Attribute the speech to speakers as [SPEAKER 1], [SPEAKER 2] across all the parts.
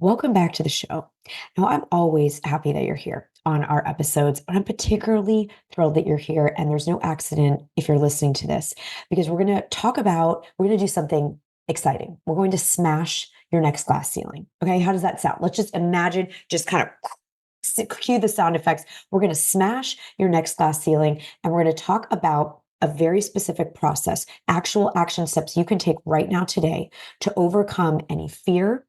[SPEAKER 1] Welcome back to the show. Now, I'm always happy that you're here on our episodes, but I'm particularly thrilled that you're here. And there's no accident if you're listening to this, because we're going to do something exciting. We're going to smash your next glass ceiling. Okay. How does that sound? Let's just imagine, just kind of cue the sound effects. We're going to smash your next glass ceiling, and we're going to talk about a very specific process, actual action steps you can take right now today to overcome any fear,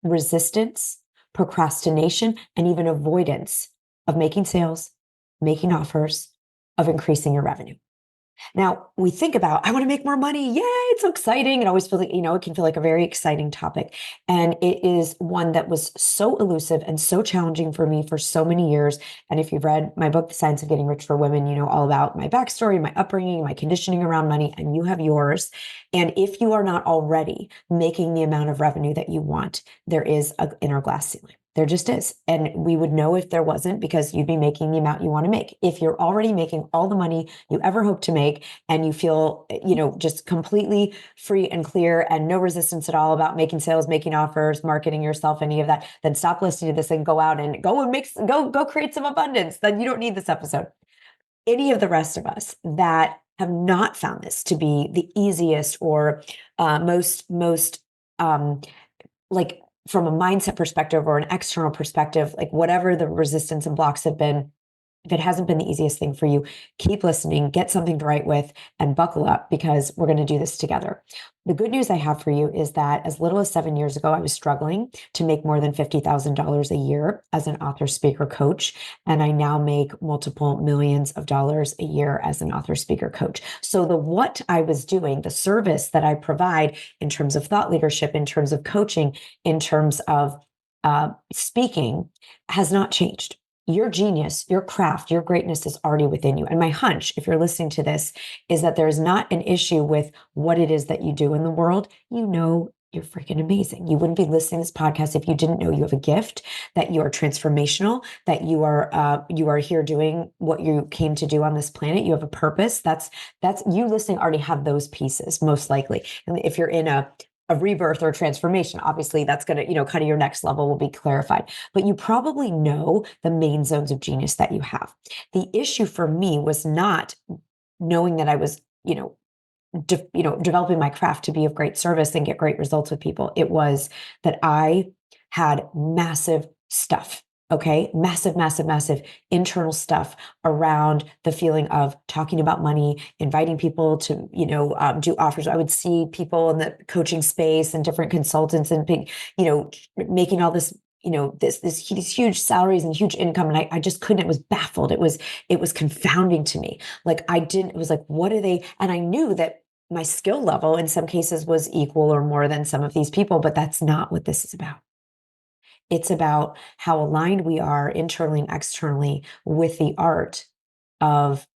[SPEAKER 1] resistance, procrastination, and even avoidance of making sales, making offers, of increasing your revenue. Now, we think about, I want to make more money. Yay, it's so exciting. It always feels like, it can feel like a very exciting topic. And it is one that was so elusive and so challenging for me for so many years. And if you've read my book, The Science of Getting Rich for Women, you know all about my backstory, my upbringing, my conditioning around money, and you have yours. And if you are not already making the amount of revenue that you want, there is an inner glass ceiling. There just is. And we would know if there wasn't, because you'd be making the amount you want to make. If you're already making all the money you ever hope to make, and you feel, just completely free and clear and no resistance at all about making sales, making offers, marketing yourself, any of that, then stop listening to this and go out and go create some abundance. Then you don't need this episode. Any of the rest of us that have not found this to be the easiest or most like, from a mindset perspective or an external perspective, like whatever the resistance and blocks have been, if it hasn't been the easiest thing for you, keep listening, get something to write with, and buckle up, because we're going to do this together. The good news I have for you is that as little as 7 years ago, I was struggling to make more than $50,000 a year as an author, speaker, coach. And I now make multiple millions of dollars a year as an author, speaker, coach. So what I was doing, the service that I provide in terms of thought leadership, in terms of coaching, in terms of speaking, has not changed. Your genius, your craft, your greatness is already within you. And my hunch, if you're listening to this, is that there's not an issue with what it is that you do in the world. You know, you're freaking amazing. You wouldn't be listening to this podcast if you didn't know you have a gift, that you are transformational, that you are here doing what you came to do on this planet. You have a purpose. That's you listening already have those pieces, most likely. And if you're in a rebirth or transformation, obviously that's going to, kind of your next level will be clarified, but you probably know the main zones of genius that you have. The issue for me was not knowing that I was, developing my craft to be of great service and get great results with people. It was that I had massive stuff. Okay. Massive, massive, massive internal stuff around the feeling of talking about money, inviting people to, do offers. I would see people in the coaching space and different consultants and big, making all this, these huge salaries and huge income. And I just couldn't, it was baffled. It was confounding to me. It was like, what are they? And I knew that my skill level in some cases was equal or more than some of these people, but that's not what this is about. It's about how aligned we are internally and externally with the art of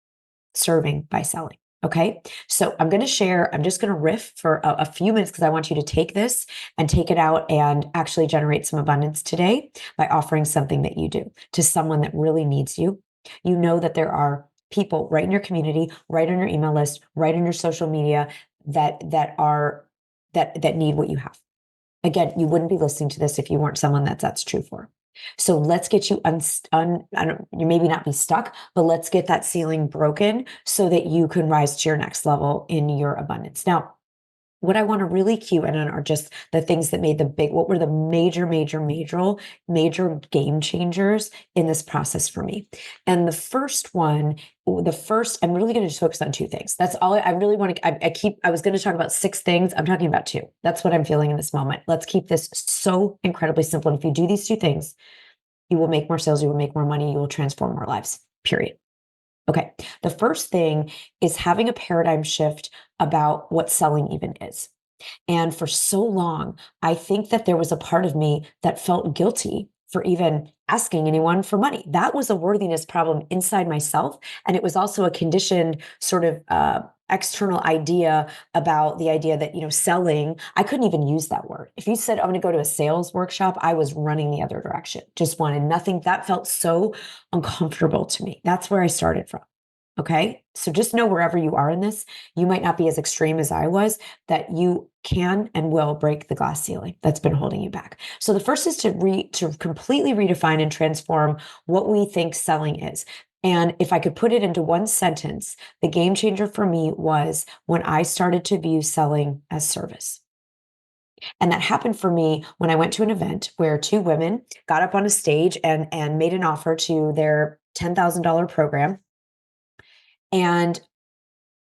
[SPEAKER 1] serving by selling. Okay. So I'm just going to riff for a few minutes, because I want you to take this and take it out and actually generate some abundance today by offering something that you do to someone that really needs you. You know that there are people right in your community, right on your email list, right on your social media that need what you have. Again, you wouldn't be listening to this if you weren't someone that's true for. So let's get you you maybe not be stuck, but let's get that ceiling broken so that you can rise to your next level in your abundance. Now, what I want to really cue in on are just the things that made what were the major game changers in this process for me. And I'm really going to just focus on two things. That's all I really want to, I was going to talk about six things. I'm talking about two. That's what I'm feeling in this moment. Let's keep this so incredibly simple. And if you do these two things, you will make more sales, you will make more money, you will transform more lives, period. Okay. The first thing is having a paradigm shift about what selling even is. And for so long, I think that there was a part of me that felt guilty for even asking anyone for money. That was a worthiness problem inside myself. And it was also a conditioned sort of external idea about the idea that, selling, I couldn't even use that word. If you said, I'm going to go to a sales workshop, I was running the other direction, just wanted nothing. That felt so uncomfortable to me. That's where I started from. Okay. So just know wherever you are in this, you might not be as extreme as I was, that you can and will break the glass ceiling that's been holding you back. So the first is to completely redefine and transform what we think selling is. And if I could put it into one sentence, the game changer for me was when I started to view selling as service. And that happened for me when I went to an event where two women got up on a stage and made an offer to their $10,000 program. And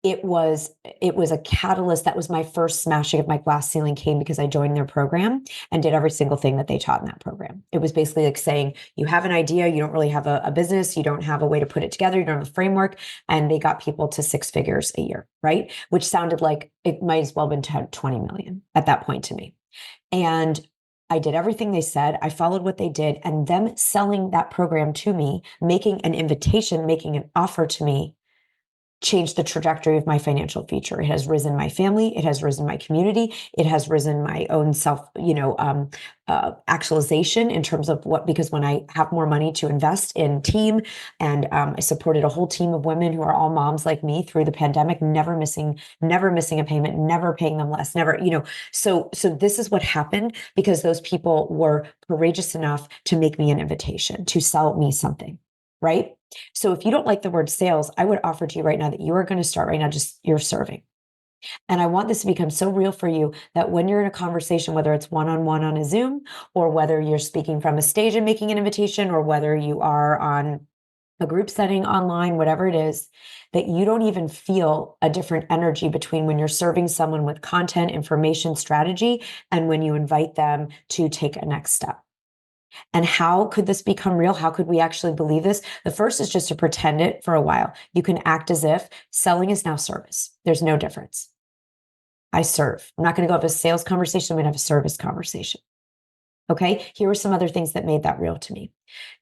[SPEAKER 1] it was a catalyst. That was my first smashing of my glass ceiling, came because I joined their program and did every single thing that they taught in that program. It was basically like saying, you have an idea, you don't really have a business, you don't have a way to put it together, you don't have a framework. And they got people to six figures a year, right? Which sounded like it might as well have been 20 million at that point to me. And I did everything they said. I followed what they did, and them selling that program to me, making an invitation, making an offer to me, changed the trajectory of my financial future. It has risen my family. It has risen my community. It has risen my own self, actualization in terms of because when I have more money to invest in team, and I supported a whole team of women who are all moms like me through the pandemic, never missing a payment, never paying them less, never, so this is what happened because those people were courageous enough to make me an invitation to sell me something, right? So if you don't like the word sales, I would offer to you right now that you are going to start right now, just you're serving. And I want this to become so real for you that when you're in a conversation, whether it's one-on-one on a Zoom, or whether you're speaking from a stage and making an invitation, or whether you are on a group setting online, whatever it is, that you don't even feel a different energy between when you're serving someone with content, information, strategy, and when you invite them to take a next step. And how could this become real? How could we actually believe this? The first is just to pretend it for a while. You can act as if selling is now service. There's no difference. I serve. I'm not going to go have a sales conversation. I'm going to have a service conversation. Okay. Here are some other things that made that real to me.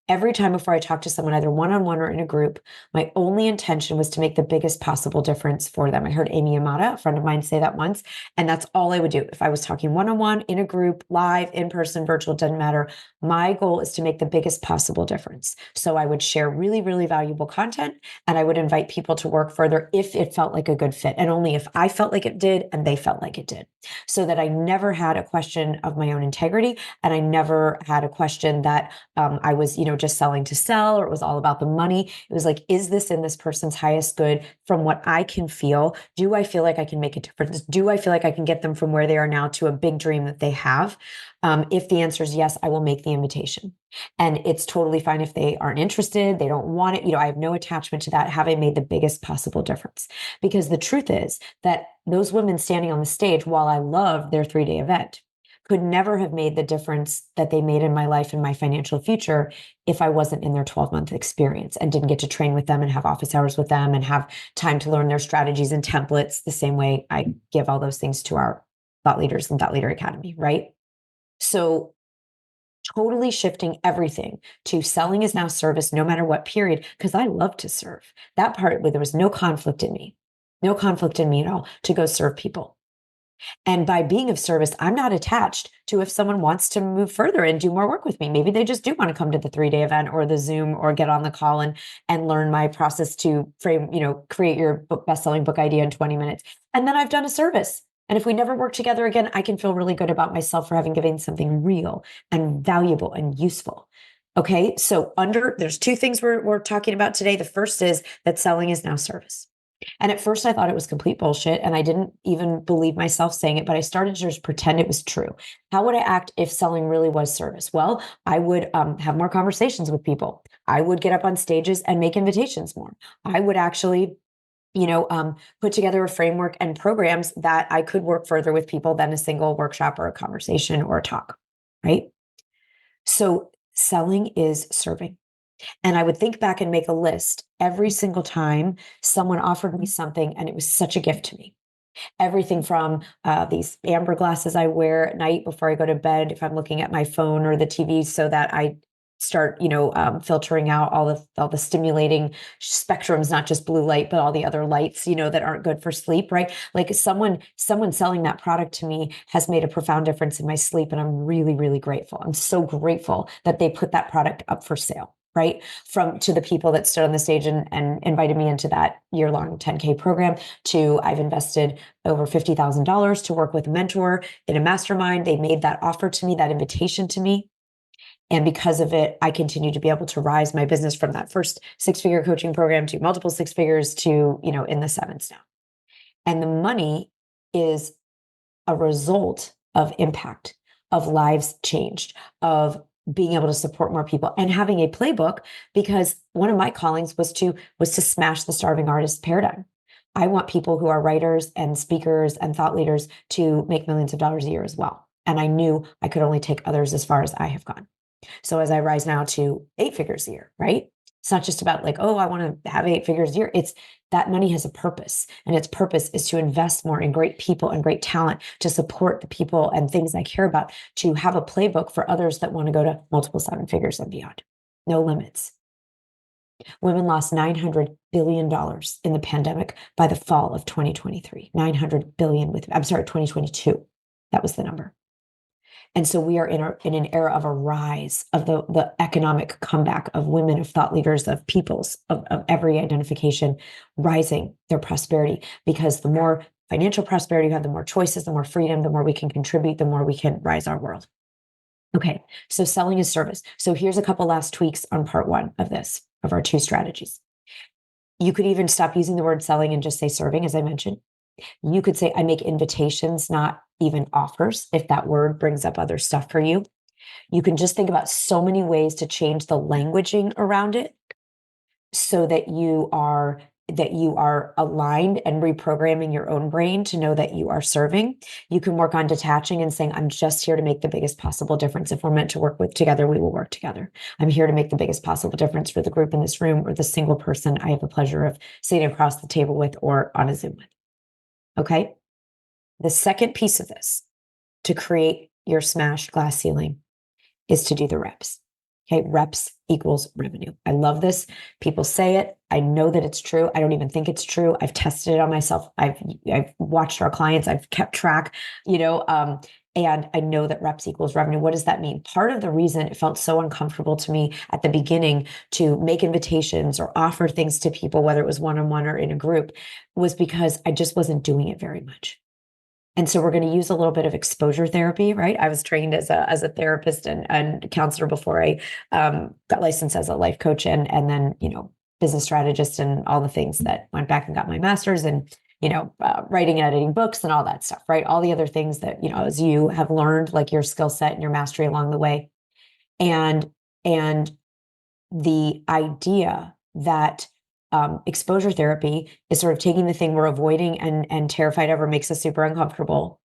[SPEAKER 1] Every time before I talk to someone, either one-on-one or in a group, my only intention was to make the biggest possible difference for them. I heard Amy Yamada, a friend of mine, say that once, and that's all I would do. If I was talking one-on-one, in a group, live, in person, virtual, doesn't matter. My goal is to make the biggest possible difference. So I would share really, really valuable content, and I would invite people to work further if it felt like a good fit, and only if I felt like it did and they felt like it did, so that I never had a question of my own integrity, and I never had a question that I was, just selling to sell, or it was all about the money. It was like, is this in this person's highest good from what I can feel? Do I feel like I can make a difference? Do I feel like I can get them from where they are now to a big dream that they have? If the answer is yes, I will make the invitation. And it's totally fine if they aren't interested, they don't want it. I have no attachment to that. Have I made the biggest possible difference? Because the truth is that those women standing on the stage, while I loved their 3-day event, could never have made the difference that they made in my life and my financial future if I wasn't in their 12-month experience and didn't get to train with them and have office hours with them and have time to learn their strategies and templates the same way I give all those things to our thought leaders in Thought Leader Academy, right? So totally shifting everything to selling is now service, no matter what period, because I love to serve. That part where there was no conflict in me, at all to go serve people. And by being of service, I'm not attached to if someone wants to move further and do more work with me. Maybe they just do want to come to the 3-day event or the Zoom or get on the call and learn my process to create your best-selling book idea in 20 minutes. And then I've done a service. And if we never work together again, I can feel really good about myself for having given something real and valuable and useful. Okay. So there's two things we're talking about today. The first is that selling is now service. And at first I thought it was complete bullshit and I didn't even believe myself saying it, but I started to just pretend it was true. How would I act if selling really was service? Well, I would have more conversations with people. I would get up on stages and make invitations more. I would actually put together a framework and programs that I could work further with people than a single workshop or a conversation or a talk, right? So selling is serving. And I would think back and make a list every single time someone offered me something, and it was such a gift to me. Everything from these amber glasses I wear at night before I go to bed, if I'm looking at my phone or the TV, so that I start, filtering out all the stimulating spectrums, not just blue light, but all the other lights, that aren't good for sleep, right? Like someone selling that product to me has made a profound difference in my sleep. And I'm really, really grateful. I'm so grateful that they put that product up for sale. right? To the people that stood on the stage and invited me into that year-long 10K program, to I've invested over $50,000 to work with a mentor in a mastermind. They made that offer to me, that invitation to me. And because of it, I continue to be able to rise my business from that first six-figure coaching program to multiple six figures to, in the sevens now. And the money is a result of impact, of lives changed, of being able to support more people and having a playbook, because one of my callings was to smash the starving artist paradigm. I want people who are writers and speakers and thought leaders to make millions of dollars a year as well. And I knew I could only take others as far as I have gone. So as I rise now to 8 figures a year, right? It's not just about like, oh, I want to have 8 figures a year. It's that money has a purpose, and its purpose is to invest more in great people and great talent, to support the people and things I care about, to have a playbook for others that want to go to multiple 7 figures and beyond. No limits. Women lost $900 billion in the pandemic by the fall of 2023. 900 billion 2022. That was the number. And so we are in an era of a rise of the economic comeback of women, of thought leaders, of peoples, of every identification, rising their prosperity, because the more financial prosperity you have, the more choices, the more freedom, the more we can contribute, the more we can rise our world. Okay, so selling is service. So here's a couple last tweaks on part one of this, of our 2 strategies. You could even stop using the word selling and just say serving, as I mentioned. You could say, I make invitations, not even offers, if that word brings up other stuff for you. You can just think about so many ways to change the languaging around it so that you are aligned and reprogramming your own brain to know that you are serving. You can work on detaching and saying, I'm just here to make the biggest possible difference. If we're meant to work together, we will work together. I'm here to make the biggest possible difference for the group in this room, or the single person I have the pleasure of sitting across the table with or on a Zoom with. Okay. The second piece of this to create your smashed glass ceiling is to do the reps. Okay. Reps equals revenue. I love this. People say it. I know that it's true. I don't even think it's true. I've tested it on myself. I've watched our clients. I've kept track, and I know that reps equals revenue. What does that mean? Part of the reason it felt so uncomfortable to me at the beginning to make invitations or offer things to people, whether it was one-on-one or in a group, was because I just wasn't doing it very much. And so we're going to use a little bit of exposure therapy, right? I was trained as a therapist and counselor before I got licensed as a life coach, and then, business strategist, and all the things that went back and got my master's, and writing and editing books and all that stuff, right? All the other things that, as you have learned, like your skill set and your mastery along the way. And the idea that exposure therapy is sort of taking the thing we're avoiding and terrified of, or makes us super uncomfortable,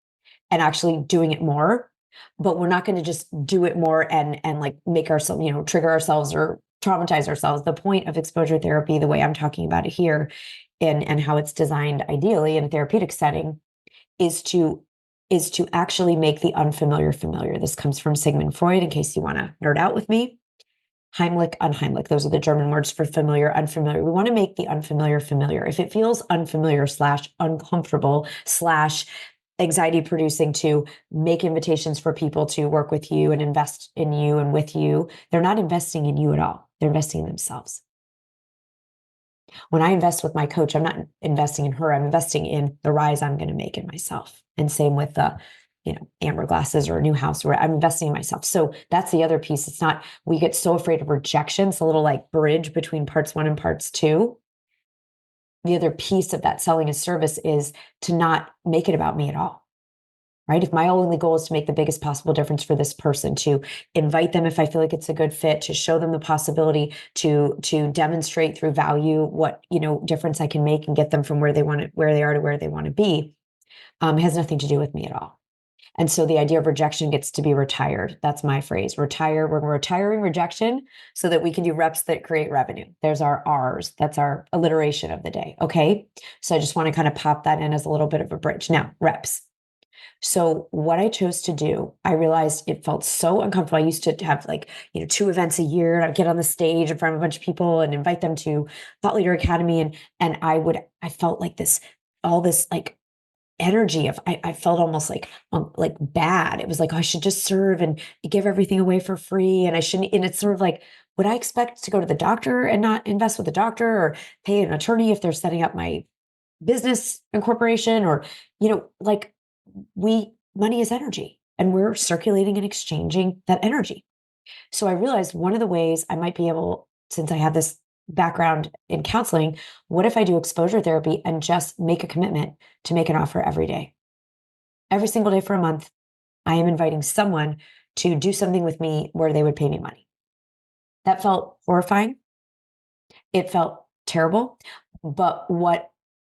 [SPEAKER 1] and actually doing it more. But we're not going to just do it more and like make ourselves, trigger ourselves or traumatize ourselves. The point of exposure therapy, the way I'm talking about it here, and how it's designed ideally in a therapeutic setting, is to actually make the unfamiliar familiar. This comes from Sigmund Freud, in case you want to nerd out with me. Heimlich, unheimlich. Those are the German words for familiar, unfamiliar. We want to make the unfamiliar familiar. If it feels unfamiliar / uncomfortable / anxiety producing to make invitations for people to work with you and invest in you and with you, they're not investing in you at all. They're investing in themselves. When I invest with my coach, I'm not investing in her. I'm investing in the rise I'm going to make in myself. And same with the amber glasses or a new house, where I'm investing in myself. So that's the other piece. It's not, we get so afraid of rejection. It's a little like bridge between parts 1 and parts 2. The other piece of that selling as service is to not make it about me at all, right? If my only goal is to make the biggest possible difference for this person, to invite them if I feel like it's a good fit, to show them the possibility, to demonstrate through value what, difference I can make and get them from where they are to where they want to be, has nothing to do with me at all. And so the idea of rejection gets to be retired. That's my phrase. Retire. We're retiring rejection so that we can do reps that create revenue. There's our R's. That's our alliteration of the day. Okay. So I just want to kind of pop that in as a little bit of a bridge. Now, reps. So what I chose to do, I realized it felt so uncomfortable. I used to have 2 events a year, and I'd get on the stage in front of a bunch of people and invite them to Thought Leader Academy. And I felt like all this energy of, I felt almost like bad. It was like, oh, I should just serve and give everything away for free. And I shouldn't. And it's sort of like, would I expect to go to the doctor and not invest with the doctor or pay an attorney if they're setting up my business incorporation or, like money is energy and we're circulating and exchanging that energy. So I realized one of the ways I might be able, since I have this background in counseling, what if I do exposure therapy and just make a commitment to make an offer every day? Every single day for a month, I am inviting someone to do something with me where they would pay me money. That felt horrifying. It felt terrible. But what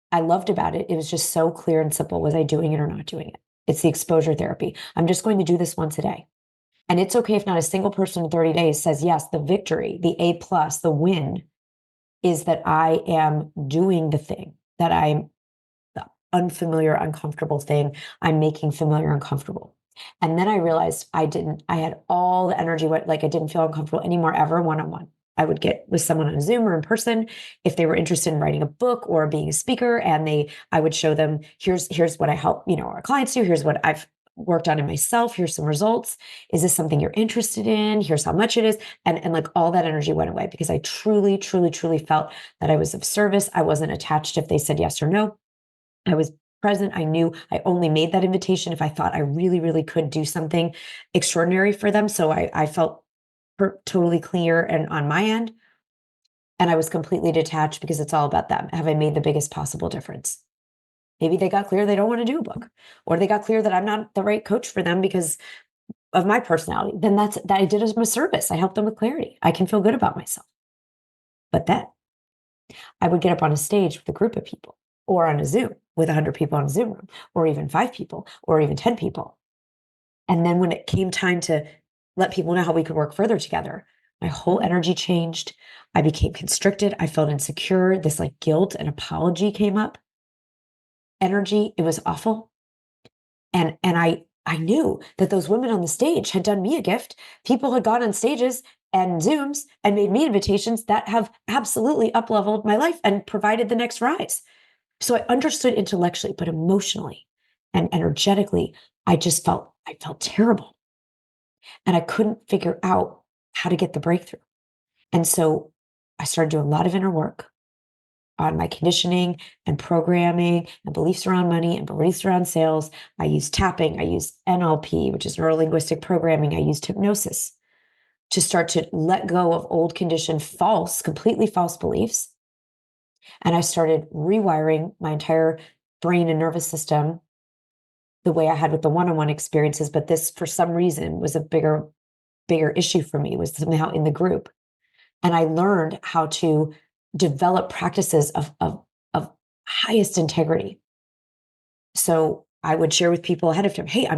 [SPEAKER 1] I loved about it, it was just so clear and simple. Was I doing it or not doing it? It's the exposure therapy. I'm just going to do this once a day. And it's okay if not a single person in 30 days says, yes, the victory, the A plus, the win is that I am doing the thing that I'm the unfamiliar, uncomfortable thing. I'm making familiar, uncomfortable. And then I realized I had all the energy, like I didn't feel uncomfortable anymore ever one-on-one. I would get with someone on Zoom or in person if they were interested in writing a book or being a speaker, and I would show them, here's what I help, our clients do. Here's what I've worked on in myself. Here's some results. Is this something you're interested in? Here's how much it is. And like all that energy went away because I truly, truly, truly felt that I was of service. I wasn't attached if they said yes or no. I was present. I knew I only made that invitation if I thought I really, really could do something extraordinary for them. So I felt totally clear and on my end. And I was completely detached because it's all about them. Have I made the biggest possible difference? Maybe they got clear they don't want to do a book, or they got clear that I'm not the right coach for them because of my personality. Then that I did as a service. I helped them with clarity. I can feel good about myself. But then I would get up on a stage with a group of people or on a Zoom with 100 people on a Zoom room, or even 5 people, or even 10 people. And then when it came time to let people know how we could work further together, my whole energy changed. I became constricted. I felt insecure. This like guilt and apology came up. Energy, it was awful. And I knew that those women on the stage had done me a gift. People had gone on stages and Zooms and made me invitations that have absolutely up-leveled my life and provided the next rise. So I understood intellectually, but emotionally and energetically, I felt terrible. And I couldn't figure out how to get the breakthrough. And so I started doing a lot of inner work on my conditioning and programming and beliefs around money and beliefs around sales. I used tapping, I used NLP, which is neuro linguistic programming. I used hypnosis to start to let go of old conditioned completely false beliefs. And I started rewiring my entire brain and nervous system the way I had with the one-on-one experiences. But this, for some reason, was a bigger issue for me, was somehow in the group. And I learned how to develop practices of highest integrity. So I would share with people ahead of time, hey, I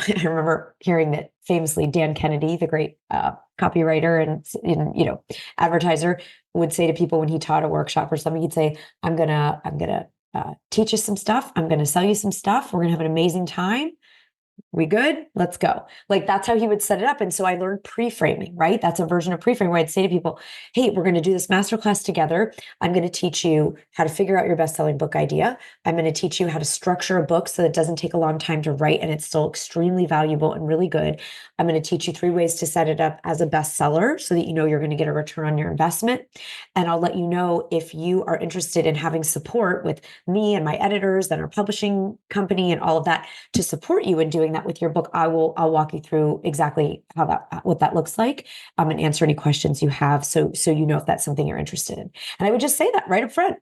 [SPEAKER 1] remember hearing that famously Dan Kennedy, the great copywriter and advertiser, would say to people when he taught a workshop or something, he'd say, I'm gonna teach you some stuff. I'm gonna sell you some stuff. We're gonna have an amazing time. We good? Let's go. Like that's how he would set it up. And so I learned pre-framing, right? That's a version of pre-framing where I'd say to people, hey, we're going to do this masterclass together. I'm going to teach you how to figure out your best-selling book idea. I'm going to teach you how to structure a book so that it doesn't take a long time to write and it's still extremely valuable and really good. I'm going to teach you 3 ways to set it up as a bestseller so that you know you're going to get a return on your investment. And I'll let you know if you are interested in having support with me and my editors and our publishing company and all of that to support you in doing that with your book. I'll walk you through exactly what that looks like, and answer any questions you have. So you know if that's something you're interested in. And I would just say that right up front.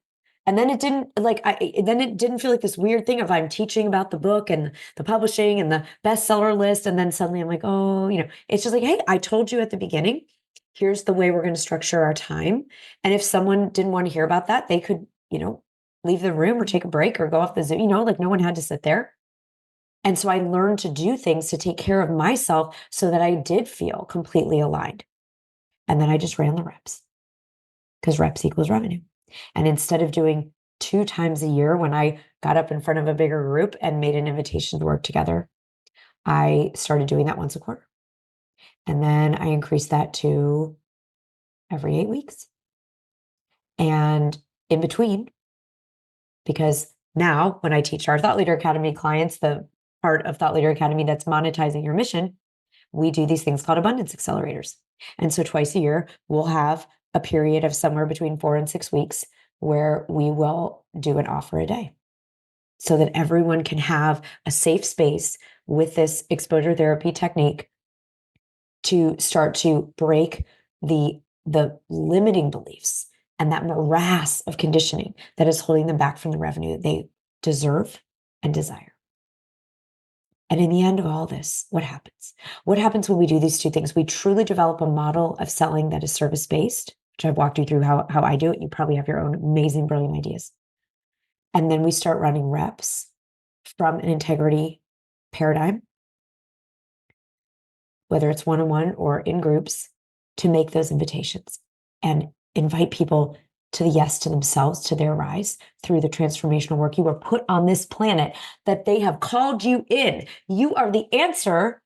[SPEAKER 1] And then it didn't feel like this weird thing of I'm teaching about the book and the publishing and the bestseller list. And then suddenly I'm like, oh, it's just like, hey, I told you at the beginning, here's the way we're going to structure our time. And if someone didn't want to hear about that, they could, leave the room or take a break or go off the Zoom, like no one had to sit there. And so I learned to do things to take care of myself so that I did feel completely aligned. And then I just ran the reps because reps equals revenue. And instead of doing 2 times a year when I got up in front of a bigger group and made an invitation to work together, I started doing that once a quarter. And then I increased that to every 8 weeks. And in between, because now when I teach our Thought Leader Academy clients, the part of Thought Leader Academy that's monetizing your mission, we do these things called abundance accelerators. And so twice a year, we'll have a period of somewhere between 4 and 6 weeks where we will do an offer a day so that everyone can have a safe space with this exposure therapy technique to start to break the limiting beliefs and that morass of conditioning that is holding them back from the revenue that they deserve and desire. And in the end of all this, what happens? What happens when we do these two things? We truly develop a model of selling that is service-based, which I've walked you through how I do it. You probably have your own amazing, brilliant ideas. And then we start running reps from an integrity paradigm, whether it's one-on-one or in groups, to make those invitations and invite people to the yes to themselves, to their rise through the transformational work. You were put on this planet that they have called you in. You are the answer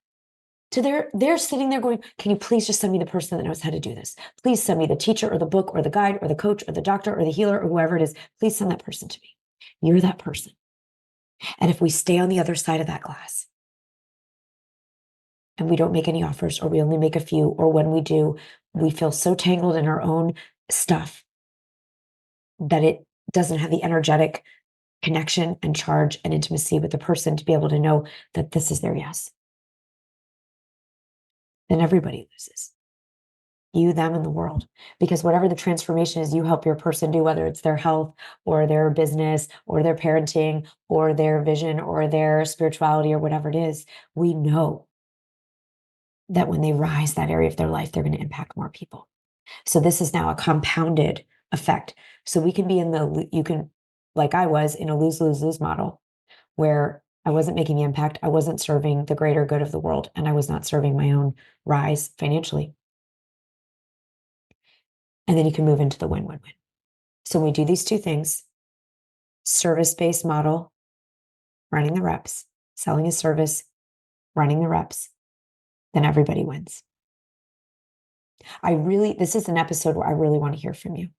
[SPEAKER 1] to they're sitting there going, can you please just send me the person that knows how to do this? Please send me the teacher or the book or the guide or the coach or the doctor or the healer or whoever it is. Please send that person to me. You're that person. And if we stay on the other side of that glass and we don't make any offers, or we only make a few, or when we do, we feel so tangled in our own stuff that it doesn't have the energetic connection and charge and intimacy with the person to be able to know that this is their yes, then everybody loses. You, them, and the world. Because whatever the transformation is you help your person do, whether it's their health or their business or their parenting or their vision or their spirituality or whatever it is, we know that when they rise that area of their life, they're going to impact more people. So this is now a compounded effect. So we can be you can, like I was, in a lose-lose-lose model where I wasn't making the impact, I wasn't serving the greater good of the world, and I was not serving my own rise financially. And then you can move into the win-win-win. So when we do these two things, service-based model, running the reps, selling a service, running the reps, then everybody wins. This is an episode where I really want to hear from you.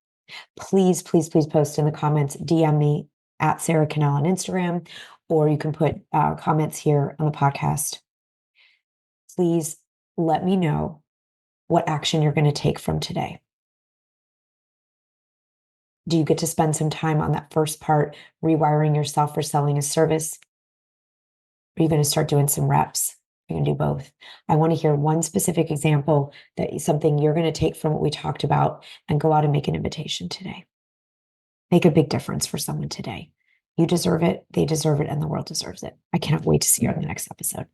[SPEAKER 1] Please, please, please post in the comments, DM me at Sarah Cannell on Instagram, or you can put comments here on the podcast. Please let me know what action you're going to take from today. Do you get to spend some time on that first part, rewiring yourself for selling a service? Are you going to start doing some reps? You're going to do both. I want to hear one specific example that is something you're going to take from what we talked about and go out and make an invitation today. Make a big difference for someone today. You deserve it, they deserve it, and the world deserves it. I cannot wait to see you on the next episode.